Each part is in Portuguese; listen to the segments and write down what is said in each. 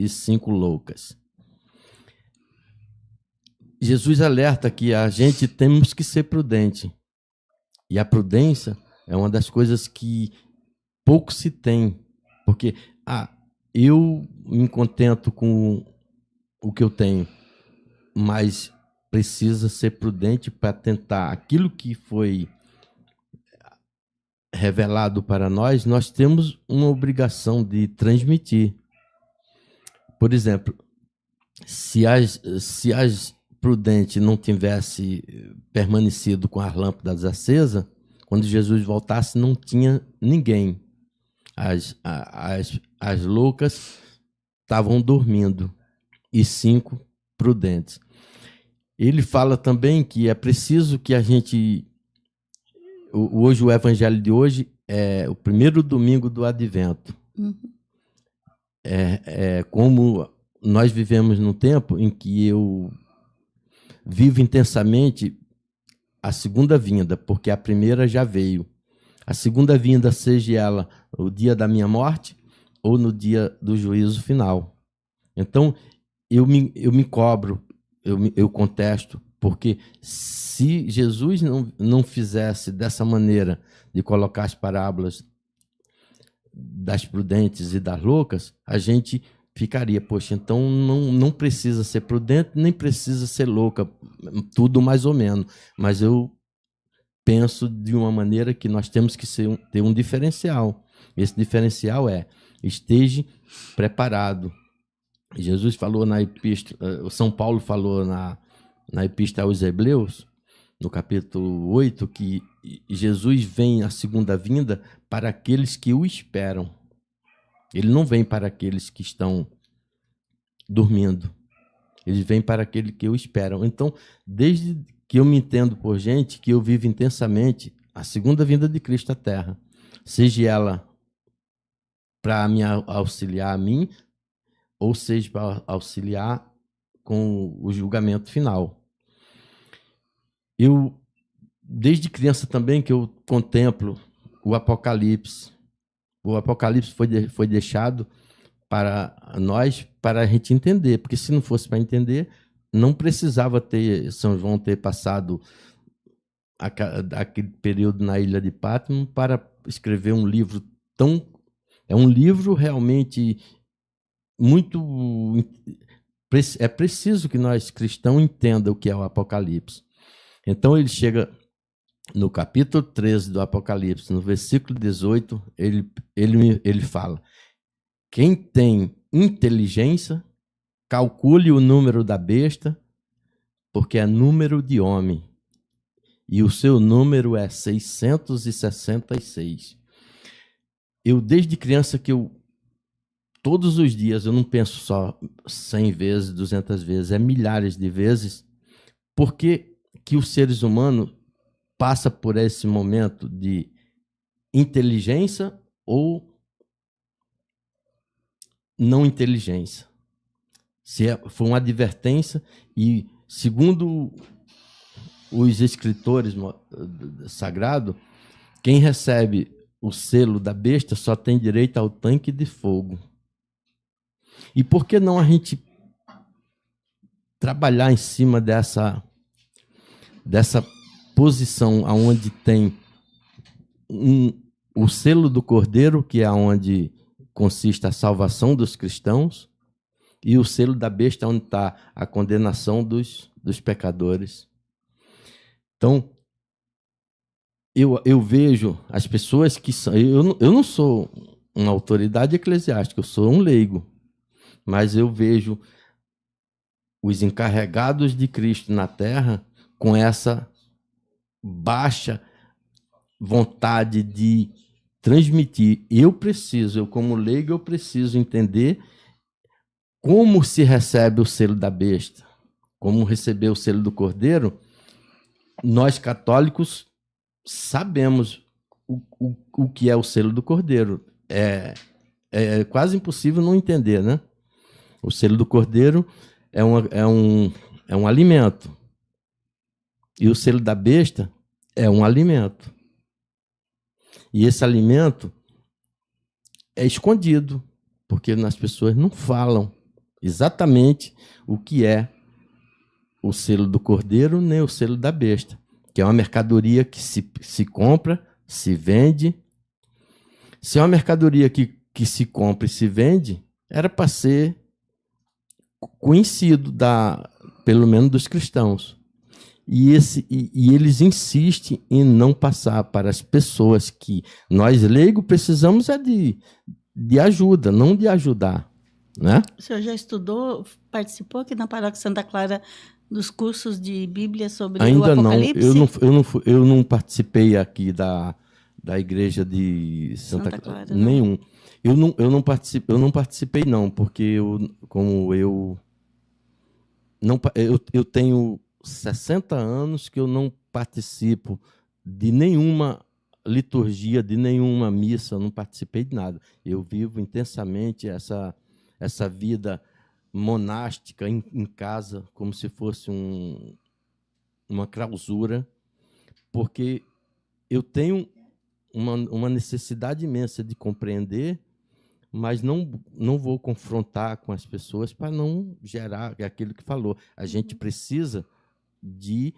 e 5 loucas. Jesus alerta que a gente temos que ser prudente. E a prudência é uma das coisas que pouco se tem. Porque eu me contento com o que eu tenho, mas precisa ser prudente para tentar aquilo que foi revelado para nós, nós temos uma obrigação de transmitir. Por exemplo, se as prudente não tivesse permanecido com as lâmpadas acesas, quando Jesus voltasse não tinha ninguém. As loucas estavam dormindo e 5 prudentes. Ele fala também que é preciso que a gente... Hoje, o evangelho de hoje é o primeiro domingo do Advento. Uhum. Como nós vivemos num tempo em que eu vivo intensamente a segunda vinda, porque a primeira já veio. A segunda vinda, seja ela o dia da minha morte ou no dia do juízo final. Então, eu me cobro, eu contesto, porque se Jesus não fizesse dessa maneira de colocar as parábolas das prudentes e das loucas, a gente ficaria, poxa, então não precisa ser prudente, nem precisa ser louca, tudo mais ou menos. Mas eu penso de uma maneira que nós temos que ter um diferencial. Esse diferencial esteja preparado. Jesus falou na epístola, São Paulo falou na epístola aos Hebreus, no capítulo 8, que Jesus vem à segunda vinda para aqueles que o esperam. Ele não vem para aqueles que estão dormindo. Ele vem para aqueles que o esperam. Então, desde que eu me entendo por gente, que eu vivo intensamente a segunda vinda de Cristo à Terra, seja ela para me auxiliar a mim, ou seja para auxiliar com o julgamento final. Eu, desde criança também, que eu contemplo o Apocalipse. O Apocalipse foi deixado para nós, para a gente entender, porque se não fosse para entender, não precisava São João ter passado aquele período na ilha de Patmos para escrever um livro tão... É um livro realmente muito... É preciso que nós cristãos entendam o que é o Apocalipse. Então ele chega no capítulo 13 do Apocalipse, no versículo 18, ele fala: quem tem inteligência, calcule o número da besta, porque é número de homem, e o seu número é 666. Eu, desde criança, todos os dias, eu não penso só 100 vezes, 200 vezes, é milhares de vezes, porque que os seres humanos passam por esse momento de inteligência ou não inteligência. Foi uma advertência e, segundo os escritores sagrados, quem recebe o selo da besta só tem direito ao tanque de fogo. E por que não a gente trabalhar em cima dessa posição onde tem o selo do Cordeiro, que é onde consiste a salvação dos cristãos, e o selo da besta, onde está a condenação dos pecadores. Então, eu vejo as pessoas que são... Eu não sou uma autoridade eclesiástica, eu sou um leigo, mas eu vejo os encarregados de Cristo na terra com essa baixa vontade de transmitir. Eu como leigo, eu preciso entender como se recebe o selo da besta, como receber o selo do Cordeiro. Nós, católicos, sabemos o que é o selo do Cordeiro. É quase impossível não entender, né? O selo do Cordeiro é um alimento. E o selo da besta é um alimento. E esse alimento é escondido, porque as pessoas não falam. exatamente o que é o selo do cordeiro nem o selo da besta, que é uma mercadoria que se compra, se vende. Se é uma mercadoria que se compra e se vende, era para ser conhecido pelo menos dos cristãos. E eles insistem em não passar para as pessoas que nós, leigos, precisamos de ajuda, não de ajudar. Né? O senhor já estudou, participou aqui na Paróquia Santa Clara dos cursos de Bíblia sobre o Apocalipse? Ainda não. Eu não participei aqui da igreja de Santa Clara. Nenhum. Eu não participei, não, porque eu tenho 60 anos que eu não participo de nenhuma liturgia, de nenhuma missa, eu não participei de nada. Eu vivo intensamente essa vida monástica em casa, como se fosse uma clausura, porque eu tenho uma necessidade imensa de compreender, mas não vou confrontar com as pessoas para não gerar aquilo que falou. A gente precisa de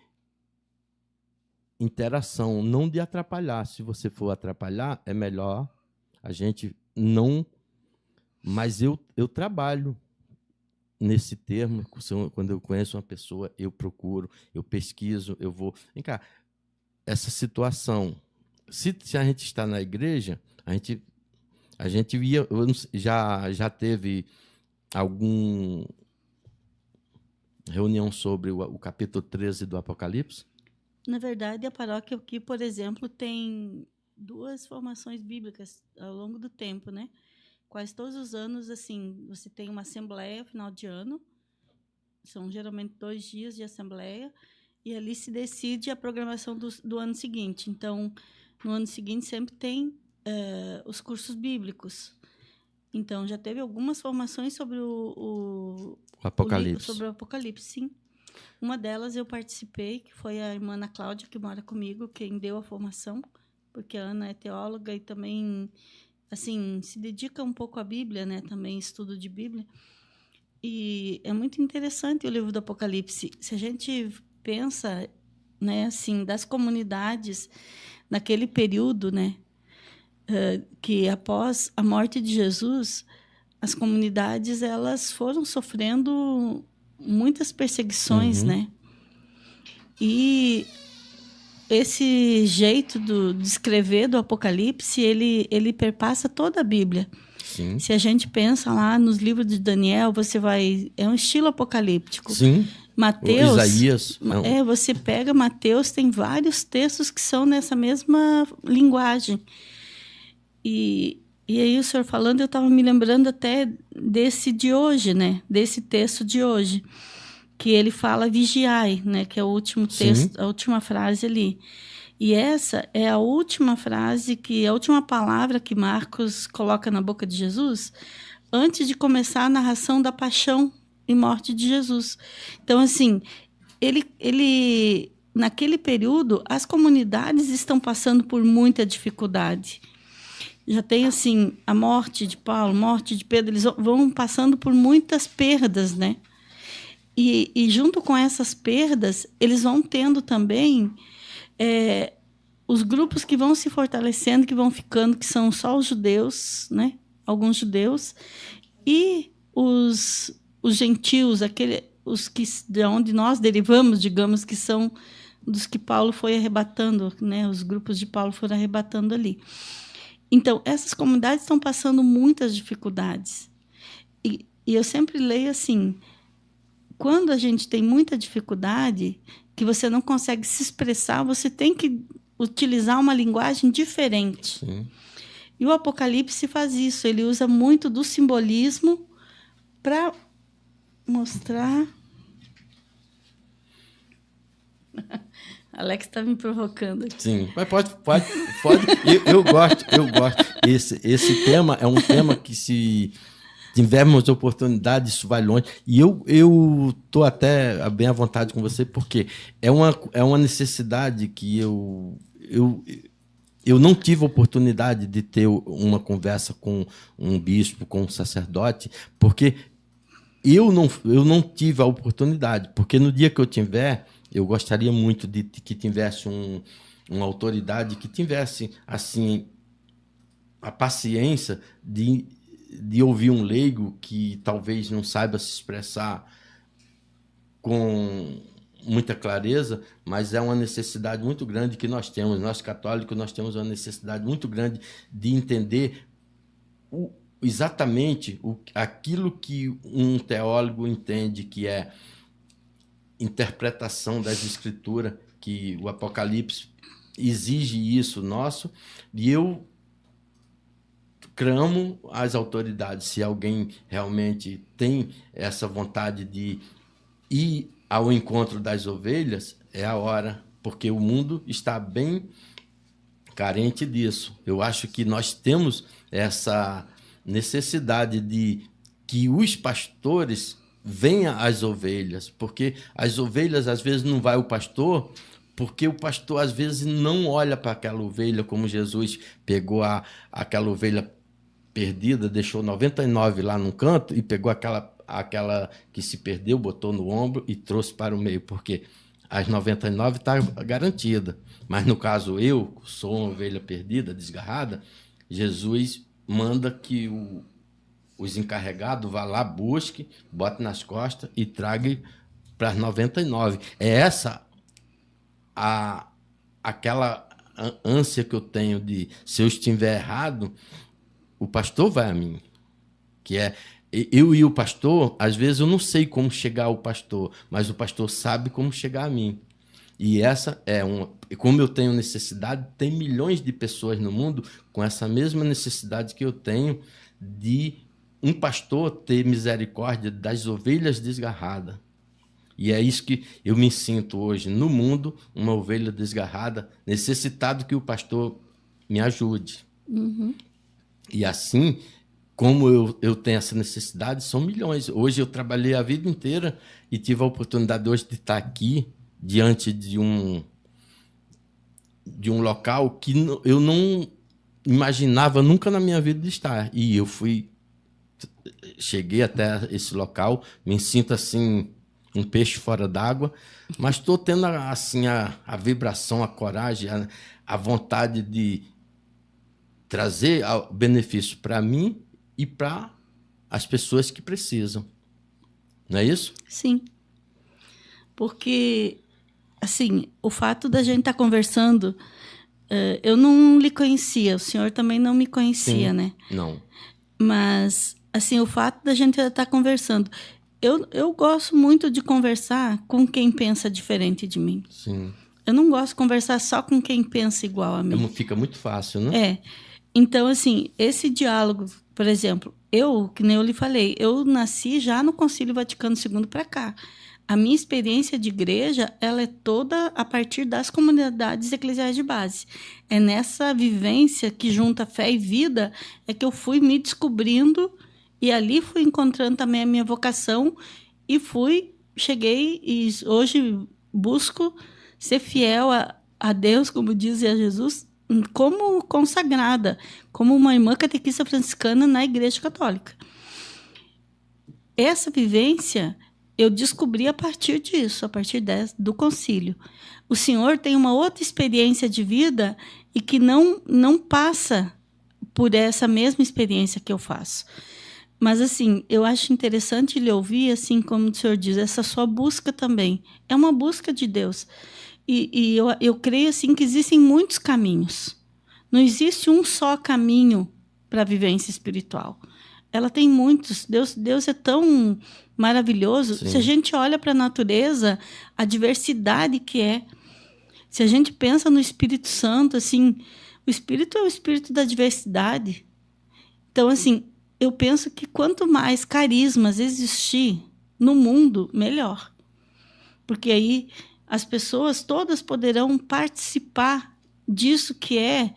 interação, não de atrapalhar. Se você for atrapalhar, é melhor a gente não... Mas eu trabalho nesse termo. Quando eu conheço uma pessoa, eu procuro, eu pesquiso, eu vou... Vem cá, essa situação... Se a gente está na igreja, a gente ia... Já teve algum reunião sobre o capítulo 13 do Apocalipse? Na verdade, a paróquia aqui, por exemplo, tem 2 formações bíblicas ao longo do tempo, né? Quase todos os anos, assim, você tem uma assembleia final de ano, são geralmente 2 dias de assembleia, e ali se decide a programação do ano seguinte. Então, no ano seguinte sempre tem os cursos bíblicos. Então, já teve algumas formações sobre o Apocalipse. Sobre o Apocalipse, sim. Uma delas eu participei, que foi a irmã Ana Cláudia, que mora comigo, quem deu a formação, porque a Ana é teóloga e também, assim, se dedica um pouco à Bíblia, né? Também estudo de Bíblia. E é muito interessante o livro do Apocalipse. Se a gente pensa, né, assim, das comunidades naquele período, né, que após a morte de Jesus, as comunidades elas foram sofrendo muitas perseguições, né? E esse jeito de escrever do Apocalipse, ele perpassa toda a Bíblia. Sim. Se a gente pensa lá nos livros de Daniel, é um estilo apocalíptico. Sim. Mateus, Isaías. Você pega Mateus, tem vários textos que são nessa mesma linguagem. E aí o senhor falando, eu estava me lembrando até desse de hoje, né? Desse texto de hoje, que ele fala vigiai, né? Que é o último texto, a última frase ali. E essa é a última frase, a última palavra que Marcos coloca na boca de Jesus antes de começar a narração da paixão e morte de Jesus. Então, assim, ele naquele período, as comunidades estão passando por muita dificuldade. Já tem, assim, a morte de Paulo, morte de Pedro, eles vão passando por muitas perdas, né? E junto com essas perdas, eles vão tendo também os grupos que vão se fortalecendo, que vão ficando, que são só os judeus, né? Alguns judeus, e os gentios, os que de onde nós derivamos, digamos, que são dos que Paulo foi arrebatando, né? Os grupos de Paulo foram arrebatando ali. Então, essas comunidades estão passando muitas dificuldades. E eu sempre leio assim, quando a gente tem muita dificuldade, que você não consegue se expressar, você tem que utilizar uma linguagem diferente. Sim. E o Apocalipse faz isso, ele usa muito do simbolismo para mostrar... Alex está me provocando aqui. Sim, mas pode. Eu gosto. Esse tema é um tema que, se tivermos oportunidade, isso vai longe. E eu estou até bem à vontade com você, porque é uma necessidade que eu não tive oportunidade de ter uma conversa com um bispo, com um sacerdote, porque eu não tive a oportunidade, porque no dia que eu tiver, eu gostaria muito de que tivesse uma autoridade que tivesse assim a paciência de ouvir um leigo que talvez não saiba se expressar com muita clareza, mas é uma necessidade muito grande que nós temos. Nós católicos, nós temos uma necessidade muito grande de entender exatamente aquilo que um teólogo entende que é interpretação das Escrituras, que o Apocalipse exige isso nosso, e eu clamo às autoridades, se alguém realmente tem essa vontade de ir ao encontro das ovelhas, é a hora, porque o mundo está bem carente disso. Eu acho que nós temos essa necessidade de que os pastores venham às ovelhas, porque as ovelhas, às vezes, não vai o pastor, porque o pastor, às vezes, não olha para aquela ovelha como Jesus pegou aquela ovelha perdida, deixou 99 lá num canto e pegou aquela que se perdeu, botou no ombro e trouxe para o meio, porque as 99 está garantida. Mas, no caso, eu sou uma ovelha perdida, desgarrada, Jesus manda que os encarregados vá lá, busque, bote nas costas e traga para as 99. É essa aquela ânsia que eu tenho de, se eu estiver errado, o pastor vai a mim. Que é, eu e o pastor, às vezes eu não sei como chegar ao pastor, mas o pastor sabe como chegar a mim. E essa é como eu tenho necessidade, tem milhões de pessoas no mundo com essa mesma necessidade que eu tenho de um pastor ter misericórdia das ovelhas desgarradas. E é isso que eu me sinto hoje no mundo, uma ovelha desgarrada, necessitado que o pastor me ajude. Uhum. E assim, como eu tenho essa necessidade, são milhões. Hoje eu trabalhei a vida inteira e tive a oportunidade hoje de estar aqui, diante de um local que eu não imaginava nunca na minha vida de estar. E eu cheguei até esse local, me sinto assim, um peixe fora d'água, mas estou tendo assim a vibração, a coragem, a vontade de trazer benefício para mim e para as pessoas que precisam. Não é isso? Sim. Porque, assim, o fato da gente estar conversando, eu não lhe conhecia, o senhor também não me conhecia, Sim, né? Não. Mas, assim, o fato da gente estar conversando, eu gosto muito de conversar com quem pensa diferente de mim. Sim. Eu não gosto de conversar só com quem pensa igual a mim. Fica muito fácil, né? É. Então, assim, esse diálogo, por exemplo, que nem eu lhe falei, eu nasci já no Concílio Vaticano II para cá. A minha experiência de igreja, ela é toda a partir das comunidades eclesiais de base. É nessa vivência que junta fé e vida é que eu fui me descobrindo e ali fui encontrando também a minha vocação e cheguei e hoje busco ser fiel a Deus, como diz a Jesus, como consagrada, como uma irmã catequista franciscana na Igreja Católica. Essa vivência eu descobri a partir disso, a partir do concílio. O senhor tem uma outra experiência de vida e que não passa por essa mesma experiência que eu faço. Mas, assim, eu acho interessante lhe ouvir, assim como o senhor diz, essa sua busca também. É uma busca de Deus. E eu creio, assim, que existem muitos caminhos. Não existe um só caminho para a vivência espiritual. Ela tem muitos. Deus é tão maravilhoso. Sim. Se a gente olha para a natureza, a diversidade que é. Se a gente pensa no Espírito Santo, assim, o Espírito é o Espírito da diversidade. Então, assim, eu penso que quanto mais carismas existir no mundo, melhor. Porque aí as pessoas todas poderão participar disso que é,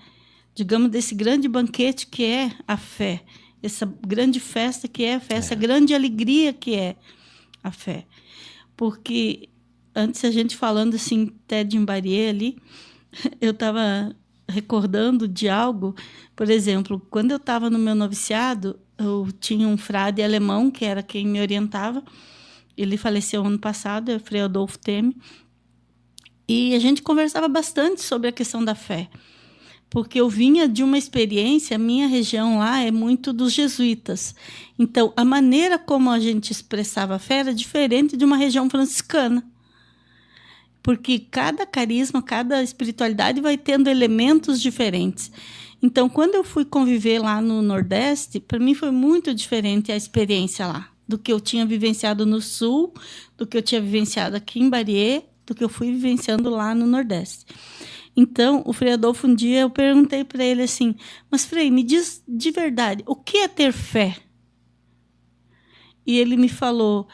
digamos, desse grande banquete que é a fé. Essa grande festa que é a fé, essa grande alegria que é a fé. Porque antes a gente falando assim, até de Imbarie ali, eu estava recordando de algo, por exemplo, quando eu estava no meu noviciado, eu tinha um frade alemão, que era quem me orientava. Ele faleceu ano passado, é o Frei Adolfo Teme. E a gente conversava bastante sobre a questão da fé. Porque eu vinha de uma experiência, a minha região lá é muito dos jesuítas. Então, a maneira como a gente expressava a fé era diferente de uma região franciscana. Porque cada carisma, cada espiritualidade vai tendo elementos diferentes. Então, quando eu fui conviver lá no Nordeste, para mim foi muito diferente a experiência lá, do que eu tinha vivenciado no Sul, do que eu tinha vivenciado aqui em Bariê, do que eu fui vivenciando lá no Nordeste. Então, o Frei Adolfo, um dia eu perguntei para ele assim, mas Frei, me diz de verdade, o que é ter fé? E ele me falou,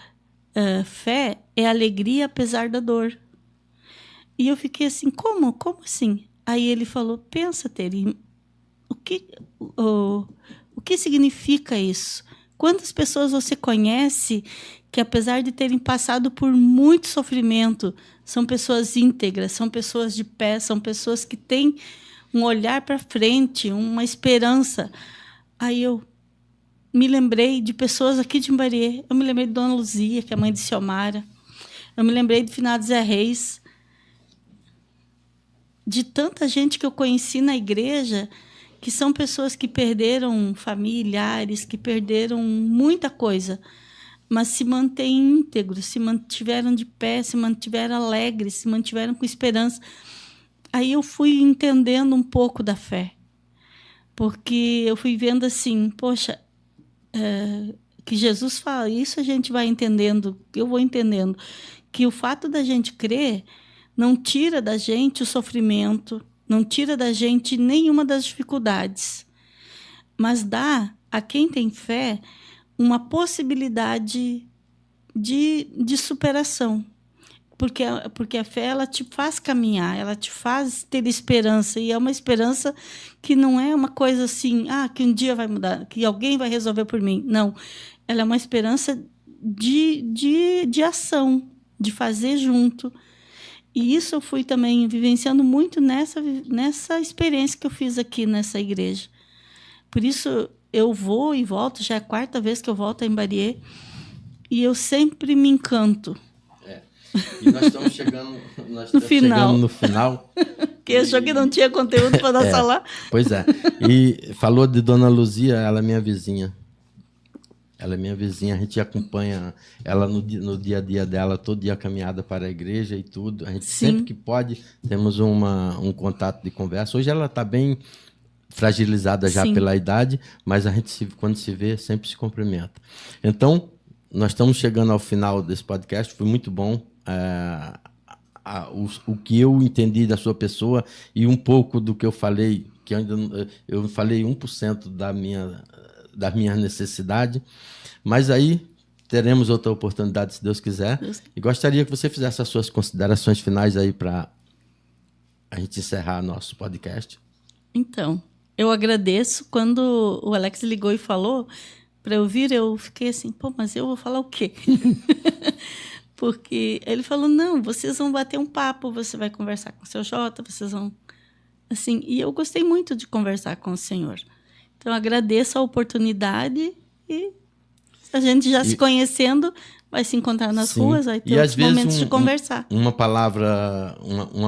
fé é alegria apesar da dor. E eu fiquei assim, como assim? Aí ele falou, pensa, Teri, o que significa isso? Quantas pessoas você conhece que, apesar de terem passado por muito sofrimento, são pessoas íntegras, são pessoas de pé, são pessoas que têm um olhar para frente, uma esperança. Aí eu me lembrei de pessoas aqui de Imbariê. Eu me lembrei de Dona Luzia, que é a mãe de Ciomara. Eu me lembrei de finado Zé Reis. De tanta gente que eu conheci na igreja, que são pessoas que perderam familiares, que perderam muita coisa, mas se mantêm íntegros, se mantiveram de pé, se mantiveram alegres, se mantiveram com esperança. Aí eu fui entendendo um pouco da fé, porque eu fui vendo assim, poxa, que Jesus fala, isso a gente vai entendendo, eu vou entendendo, que o fato da gente crer não tira da gente o sofrimento, não tira da gente nenhuma das dificuldades, mas dá a quem tem fé uma possibilidade de superação. Porque a fé, ela te faz caminhar, ela te faz ter esperança, e é uma esperança que não é uma coisa assim, que um dia vai mudar, que alguém vai resolver por mim. Não, ela é uma esperança de ação, de fazer junto. E isso eu fui também vivenciando muito nessa experiência que eu fiz aqui nessa igreja. Por isso eu vou e volto, já é a 4ª vez que eu volto a Imbariê, e eu sempre me encanto. E nós estamos chegando no final. Porque achou que não tinha conteúdo para nós falar. Pois é. E falou de Dona Luzia, ela é minha vizinha. Ela é minha vizinha, a gente acompanha ela no dia a dia dela, todo dia caminhada para a igreja e tudo. A gente sempre que pode, temos um contato de conversa. Hoje ela está bem fragilizada já pela idade, mas a gente, quando se vê, sempre se cumprimenta. Então, nós estamos chegando ao final desse podcast, foi muito bom. O que eu entendi da sua pessoa e um pouco do que eu falei, que eu falei 1% da minha necessidade, mas aí teremos outra oportunidade, se Deus quiser. E gostaria que você fizesse as suas considerações finais aí para a gente encerrar nosso podcast. Então, eu agradeço. Quando o Alex ligou e falou para eu vir, eu fiquei assim, mas eu vou falar o quê? Porque ele falou, não, vocês vão bater um papo, você vai conversar com o seu Jota, vocês vão... Assim, e eu gostei muito de conversar com o senhor. Então, agradeço a oportunidade e a gente já se conhecendo, vai se encontrar nas ruas, vai ter outros momentos de conversar. Uma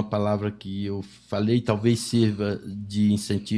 palavra que eu falei talvez sirva de incentivo